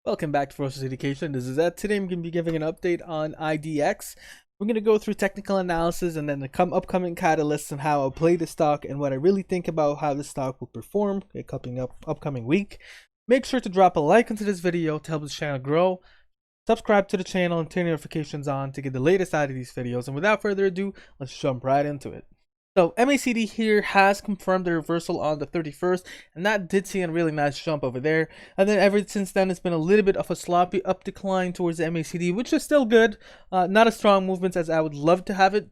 Welcome back to Ferocious Education. This is Ed. Today I'm going to be giving an update on IDEX. We're going to go through technical analysis and then the upcoming catalysts and how I'll play the stock and what I really think about how the stock will perform upcoming week. Make sure to drop a like into this video to help this channel grow. Subscribe to the channel and turn notifications on to get the latest out of these videos. And without further ado, let's jump right into it. So MACD here has confirmed the reversal on the 31st, and that did see a really nice jump over there. And then ever since then, it's been a little bit of a sloppy up decline towards the MACD, which is still good. Not as strong movements as I would love to have it.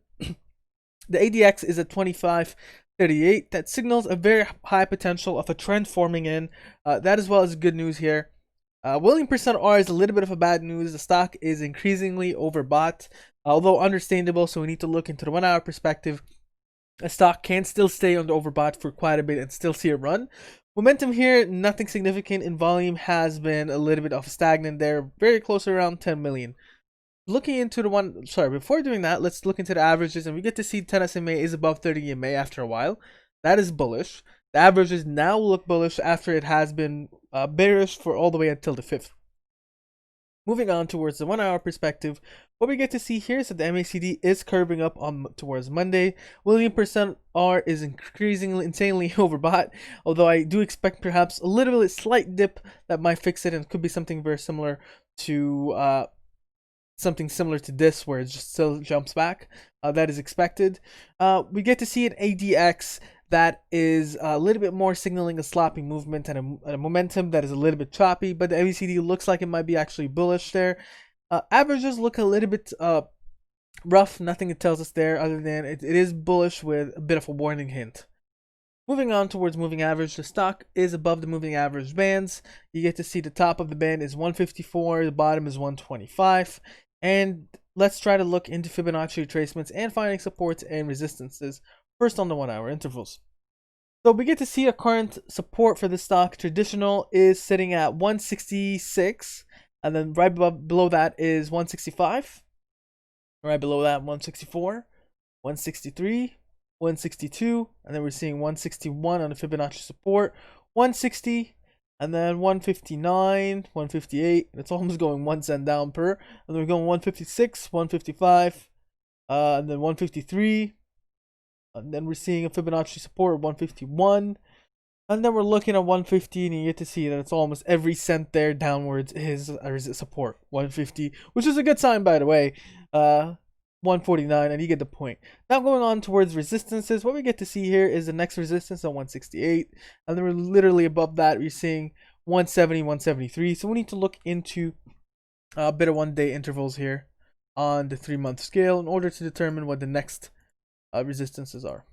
The ADX is at 25.38. That signals a very high potential of a trend forming in. That as well as good news here. Willing percent R is a little bit of a bad news. The stock is increasingly overbought, although understandable, so we need to look into the 1 hour perspective. A stock can still stay on the overbought for quite a bit and still see a run. Momentum here, nothing significant in volume, has been a little bit of stagnant there, very close around 10 million. Looking into before doing that, let's look into the averages, and we get to see 10 SMA is above 30 EMA after a while. That is bullish. The averages now look bullish after it has been bearish for all the way until the 5th. Moving on towards the 1 hour perspective, what we get to see here is that the MACD is curving up towards Monday. William percent R is increasingly insanely overbought, although I do expect perhaps a little bit slight dip that might fix it, and could be something very similar to this, where it just still jumps back. That is expected. We get to see an ADX that is a little bit more signaling a sloppy movement and a momentum that is a little bit choppy, but the MACD looks like it might be actually bullish there. Averages look a little bit rough. Nothing it tells us there other than it is bullish with a bit of a warning hint. Moving on towards moving average, the stock is above the moving average bands. You get to see the top of the band is 154, the bottom is 125. And let's try to look into Fibonacci retracements and finding supports and resistances. First on the 1 hour intervals. So we get to see a current support for the stock. Traditional is sitting at 166, and then right below that is 165. Right below that, 164, 163, 162, and then we're seeing 161 on the Fibonacci support, 160, and then 159, 158. It's almost going 1 cent down per. And then we're going 156, 155, and then 153. And then we're seeing a Fibonacci support of 151. And then we're looking at 150, and you get to see that it's almost every cent there downwards is support. 150, which is a good sign, by the way. 149, and you get the point. Now going on towards resistances, what we get to see here is the next resistance at 168. And then we're literally above that, we're seeing 170, 173. So we need to look into a bit of 1 day intervals here on the 3-month scale in order to determine what the next resistances are.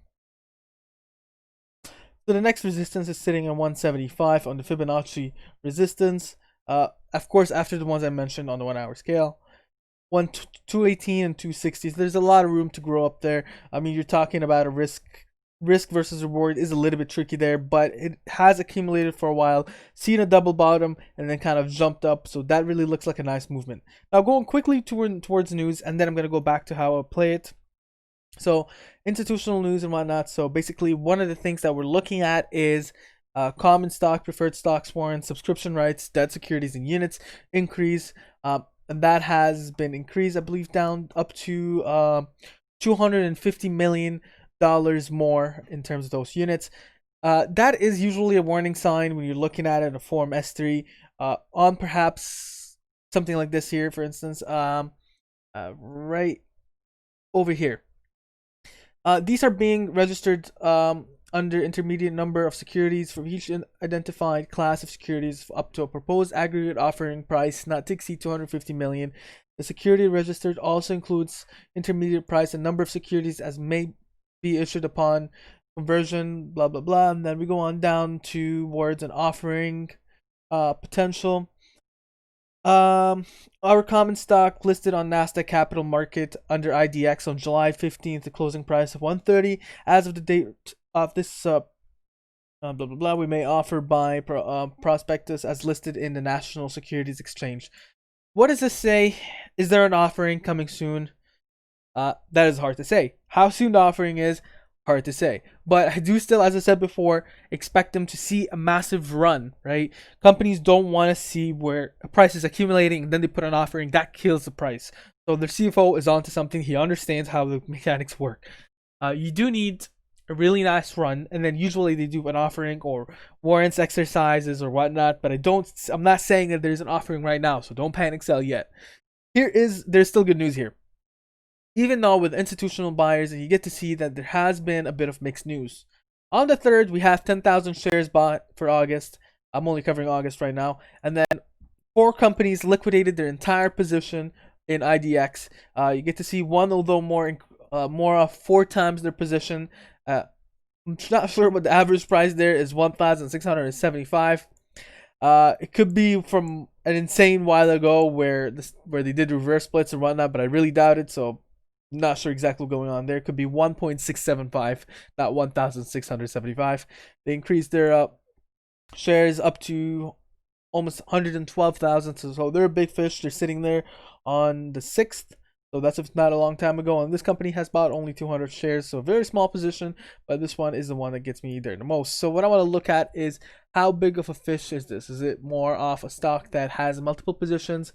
So the next resistance is sitting at 175 on the Fibonacci resistance. Of course, after the ones I mentioned on the 1 hour scale, 218 and 260. So there's a lot of room to grow up there. I mean, you're talking about a risk versus reward is a little bit tricky there, but it has accumulated for a while, seen a double bottom, and then kind of jumped up. So that really looks like a nice movement. Now going quickly towards news, and then I'm going to go back to how I'll play it. So institutional news and whatnot. So basically one of the things that we're looking at is common stock, preferred stocks, warrants, subscription rights, debt securities, and units increase. And that has been increased, I believe, down up to $250 million more in terms of those units. That is usually a warning sign when you're looking at it in a Form S3 on perhaps something like this here, for instance, right over here. These are being registered under intermediate number of securities for each identified class of securities up to a proposed aggregate offering price not to exceed 250 million. The security registered also includes intermediate price and number of securities as may be issued upon conversion, blah blah blah. And then we go on down towards an offering potential. Our common stock listed on Nasdaq Capital Market under IDEX on July 15th, the closing price of 130. As of the date of this blah blah blah, we may offer by prospectus as listed in the National Securities Exchange. What does this say? Is there an offering coming soon? That is hard to say. How soon the offering is, Hard to say. But I do still, as I said before, expect them to see a massive run, right? Companies don't want to see where a price is accumulating and then they put an offering that kills the price. So their CFO is onto something. He understands how the mechanics work. You do need a really nice run, and then usually they do an offering or warrants exercises or whatnot. But I'm not saying that there's an offering right now, so don't panic sell yet. There's still good news here. Even though with institutional buyers, and you get to see that there has been a bit of mixed news. On the 3rd, we have 10,000 shares bought for August. I'm only covering August right now. And then 4 companies liquidated their entire position in IDEX. You get to see one, although more of 4 times their position. I'm not sure what the average price there is, 1,675. It could be from an insane while ago where they did reverse splits and whatnot, but I really doubt it. So not sure exactly what's going on there. It could be 1.675, not 1,675. They increased their shares up to almost 112,000. So they're a big fish. They're sitting there on the 6th. So that's not a long time ago. And this company has bought only 200 shares. So a very small position, but this one is the one that gets me there the most. So what I want to look at is how big of a fish is this? Is it more off a stock that has multiple positions?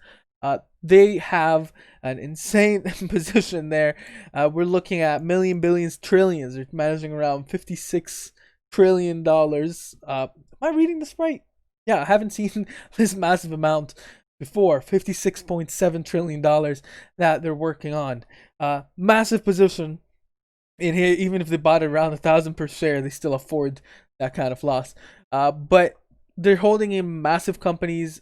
They have an insane position there. We're looking at million, billions, trillions. They're managing around $56 trillion. Am I reading this right? Yeah, I haven't seen this massive amount before. $56.7 trillion that they're working on. Massive position in here. Even if they bought it around 1,000 per share, they still afford that kind of loss. But they're holding in massive companies.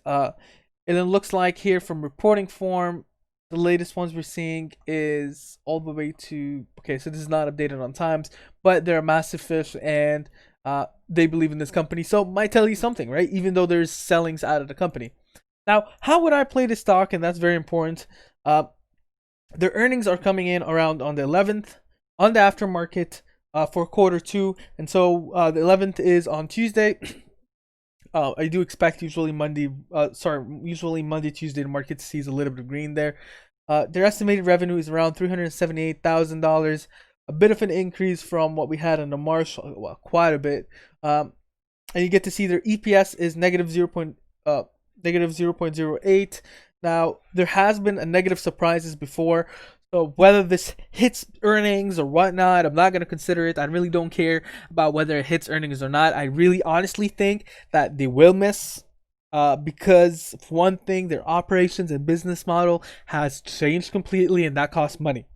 And it looks like here from reporting form, the latest ones we're seeing is all the way to, okay, so this is not updated on times, but they're a massive fish and they believe in this company. So might tell you something, right? Even though there's sellings out of the company. Now, how would I play this stock? And that's very important. Their earnings are coming in around on the 11th on the aftermarket for Q2. And so the 11th is on Tuesday. I do expect usually Monday, Tuesday, the market sees a little bit of green there. Their estimated revenue is around $378,000, a bit of an increase from what we had in the March, well, quite a bit. And you get to see their EPS is negative 0.08. Now, there has been a negative surprises before. So whether this hits earnings or whatnot, I'm not going to consider it. I really don't care about whether it hits earnings or not. I really honestly think that they will miss because, for one thing, their operations and business model has changed completely, and that costs money.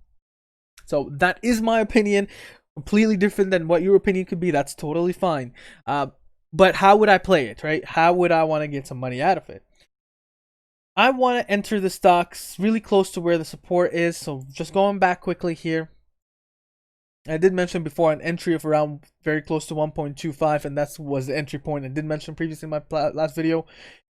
So that is my opinion. Completely different than what your opinion could be. That's totally fine. But how would I play it, right? How would I want to get some money out of it? I want to enter the stocks really close to where the support is. So just going back quickly here. I did mention before an entry of around very close to 1.25, and that was the entry point. I did mention previously in my last video.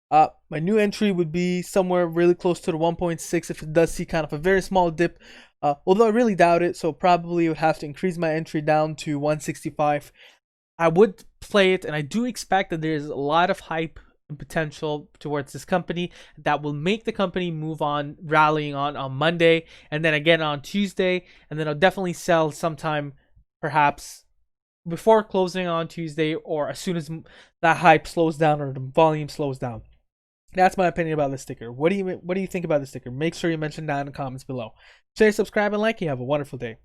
My new entry would be somewhere really close to the 1.6 if it does see kind of a very small dip. Although I really doubt it, so probably would have to increase my entry down to 165. I would play it, and I do expect that there's a lot of hype and potential towards this company that will make the company move on, rallying on Monday, and then again on Tuesday, and then I'll definitely sell sometime perhaps before closing on Tuesday or as soon as that hype slows down or the volume slows down. That's my opinion about this sticker. What do you think about this sticker? Make sure you mention that in the comments below. Share, subscribe, and like. You have a wonderful day.